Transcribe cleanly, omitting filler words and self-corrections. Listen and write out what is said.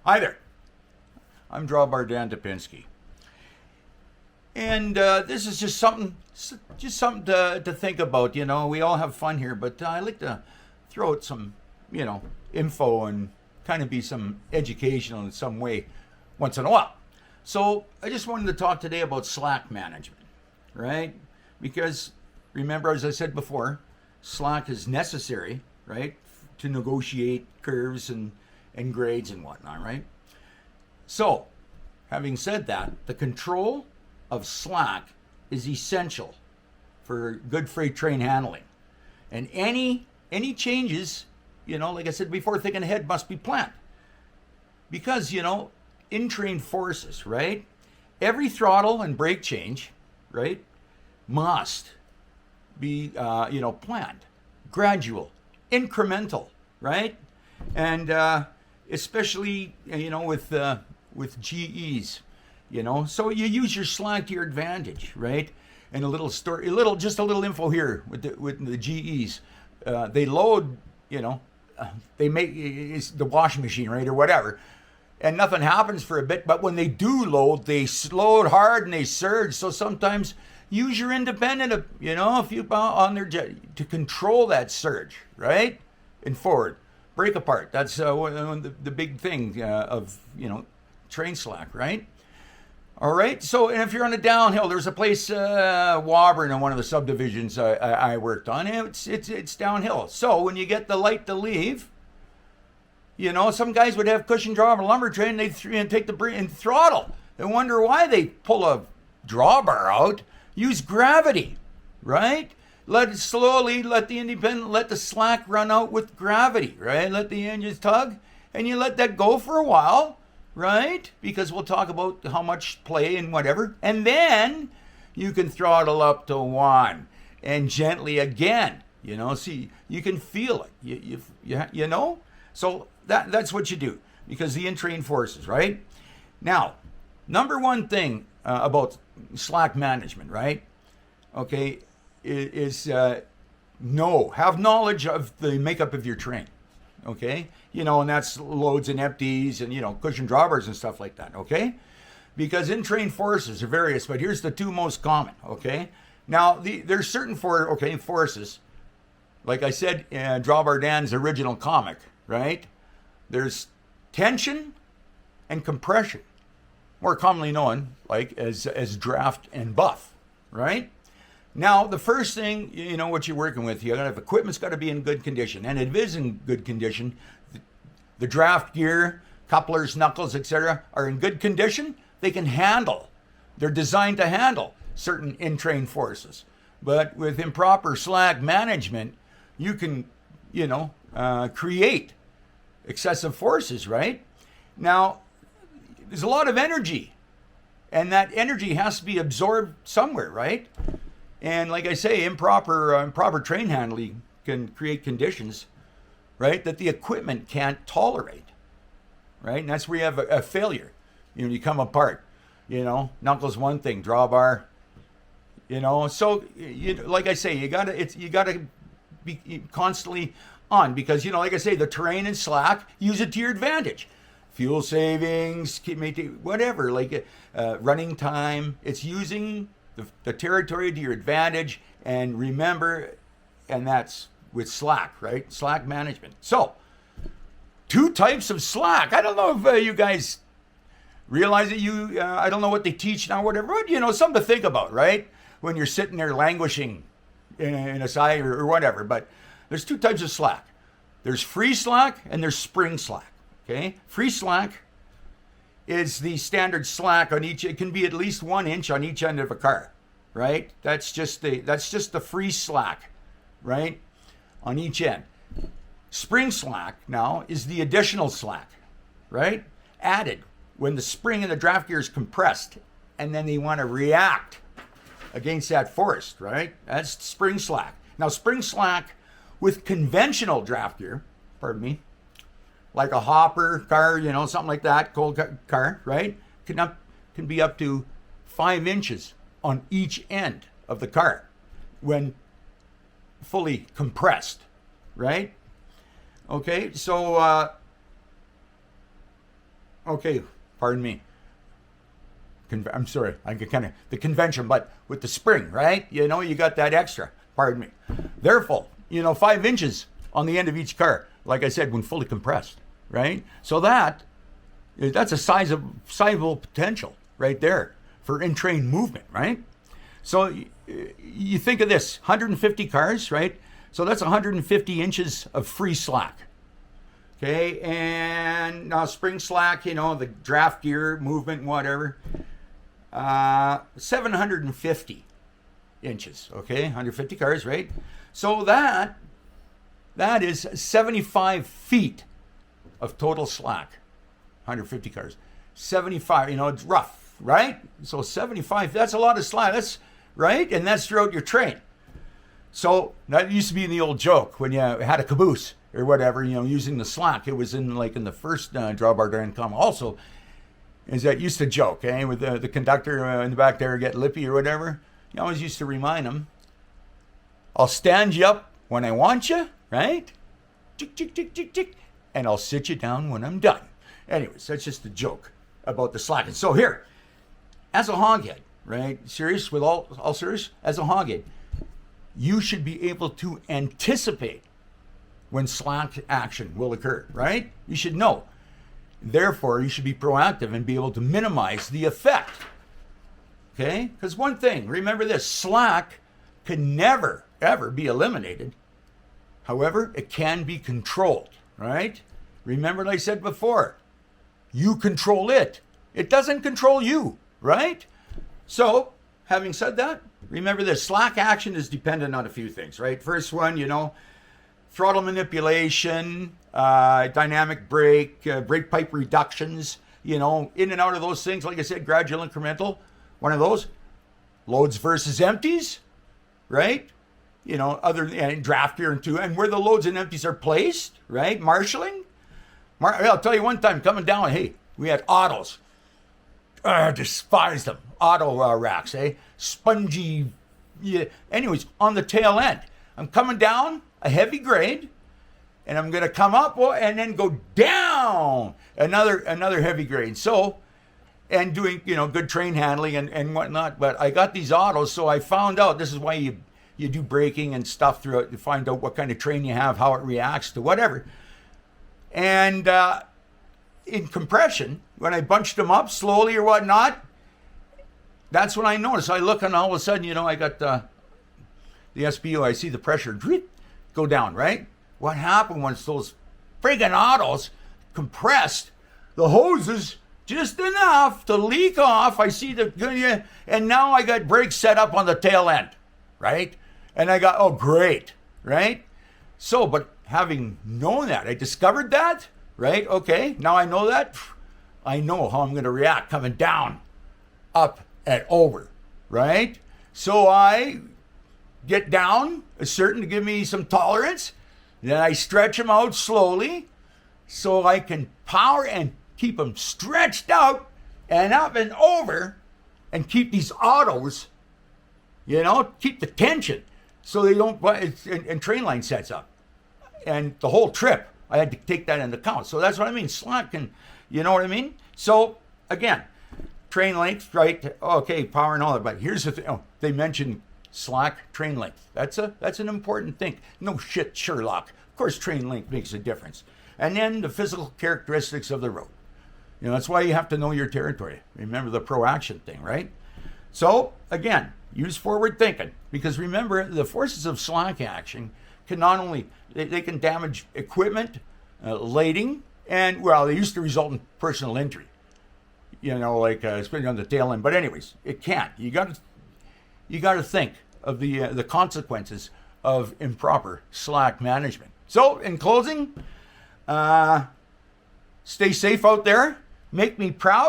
Hi there. I'm Drawbar Dan Dopinsky. And this is just something to think about. You know, we all have fun here, but I like to throw out some, info and kind of be some educational in some way once in a while. So I just wanted to talk today about slack management, right? Because remember, as I said before, slack is necessary, right, to negotiate curves and grades and whatnot, right? So, having said that, the control of slack is essential for good freight train handling. And any changes, like I said before, thinking ahead must be planned. Because, in-train forces, right? Every throttle and brake change, right, must be, planned, gradual, incremental, right? And especially, with GEs, so you use your slack to your advantage, right? And just a little info here with the GEs. They load, they make it's the washing machine, right, or whatever, and nothing happens for a bit. But when they do load, they load hard and they surge. So sometimes use your independent, if you on their jet to control that surge, right, and forward. Break apart. That's the big thing of, train slack, right? All right. So, and if you're on a downhill, there's a place, Woburn, in one of the subdivisions I worked on. It's downhill. So when you get the light to leave, some guys would have cushion draw of a lumber train. They'd take the and throttle and wonder why they pull a drawbar out. Use gravity, right? Let the slack run out with gravity, right? Let the engines tug, and you let that go for a while, right? Because we'll talk about how much play and whatever. And then you can throttle up to 1 and gently again, see, you can feel it, So that's what you do, because the in-train forces, right? Now, number one thing about slack management, right? Okay, is have knowledge of the makeup of your train, okay? And that's loads and empties and, cushion drawbars and stuff like that, okay? Because in-train forces are various, but here's the two most common, okay? Now, there's certain forces, like I said, Drawbar Dan's original comic, right? There's tension and compression, more commonly known like as draft and buff, right? Now, the first thing, what you're working with, you gotta have equipment's got to be in good condition, and it is in good condition. The draft gear, couplers, knuckles, etc., are in good condition. They can handle. They're designed to handle certain in-train forces. But with improper slack management, you can, create excessive forces, right? Now, there's a lot of energy, and that energy has to be absorbed somewhere, right? And like I say, improper train handling can create conditions, right, that the equipment can't tolerate, right? And that's where you have a failure. You come apart. Knuckles one thing, drawbar. So like I say, you gotta be constantly on, because like I say, the terrain and slack, use it to your advantage. Fuel savings, whatever, like running time. It's using the territory to your advantage, and remember, and that's with slack, right? Slack management. So, two types of slack. I don't know if you guys realize that I don't know what they teach now, whatever, but something to think about, right? When you're sitting there languishing in a side or whatever. But there's two types of slack. There's free slack and there's spring slack, okay? Free slack is the standard slack on each. It can be at least 1 inch on each end of a car, right? That's just the free slack, right, on each end. Spring slack now is the additional slack, right, added when the spring in the draft gear is compressed, and then they want to react against that force, right? That's spring slack. Now, spring slack with conventional draft gear, like a hopper car, something like that, coal car, right? Can be up to 5 inches on each end of the car when fully compressed, right? Okay, so Okay, pardon me. I'm sorry, I get kind of the convention, but with the spring, right? You know, you got that extra. Pardon me. Therefore, 5 inches on the end of each car, like I said, when fully compressed, right? So that's a sizable potential right there for in-train movement, right? So you think of this, 150 cars, right? So that's 150 inches of free slack. Okay, and now spring slack, the draft gear, movement, whatever, 750 inches, okay, 150 cars, right? So that is 75 feet of total slack, 150 cars. 75, it's rough, right? So 75, that's a lot of slack, that's right, and that's throughout your train. So that used to be in the old joke when you had a caboose or whatever, using the slack. It was in the first Drawbar Dan Dopinsky also, is that used to joke, with the conductor in the back there getting lippy or whatever. You always used to remind him, I'll stand you up when I want you, right? Tick, tick, tick, tick, tick. And I'll sit you down when I'm done. Anyways, that's just a joke about the slack. And so here, as a hoghead, right? Serious, with all serious, as a hoghead, you should be able to anticipate when slack action will occur, right? You should know. Therefore, you should be proactive and be able to minimize the effect. Okay? Because one thing, remember this, slack can never, ever be eliminated. However, it can be controlled, right? Remember what I said before. You control it. It doesn't control you, right? So, having said that, remember this, slack action is dependent on a few things, right? First one, throttle manipulation, dynamic brake, brake pipe reductions, in and out of those things. Like I said, gradual, incremental. One of those, loads versus empties, right? Other and draft gear and where the loads and empties are placed, right? Marshalling. I'll tell you one time coming down, hey, we had autos. I despised them. Auto racks, spongy. Yeah. Anyways, on the tail end, I'm coming down a heavy grade, and I'm going to come up and then go down another heavy grade. So, and doing good train handling and whatnot. But I got these autos, so I found out this is why you do braking and stuff throughout to find out what kind of train you have, how it reacts to whatever. And in compression, when I bunched them up slowly or whatnot, that's when I noticed. I look and all of a sudden, I got the SPO. I see the pressure go down, right? What happened was those friggin' autos compressed the hoses just enough to leak off. I see and now I got brakes set up on the tail end, right? And I got, oh, great, right? So, but having known that, I discovered that, right? Okay, now I know that. I know how I'm going to react coming down, up, and over, right? So I get down a certain to give me some tolerance. Then I stretch them out slowly so I can power and keep them stretched out and up and over and keep these autos, keep the tension so they don't, and train line sets up. And the whole trip, I had to take that into account. So that's what I mean. Slack can, you know what I mean? So again, train length, right? Okay, power and all that. But here's the thing. They mentioned slack, train length. That's an important thing. No shit, Sherlock. Of course, train length makes a difference. And then the physical characteristics of the road. That's why you have to know your territory. Remember the pro-action thing, right? So again, use forward thinking, because remember the forces of slack action can not only, they can damage equipment, lading, and they used to result in personal injury. Especially on the tail end. But anyways, it can't. You got to think of the consequences of improper slack management. So, in closing, stay safe out there. Make me proud.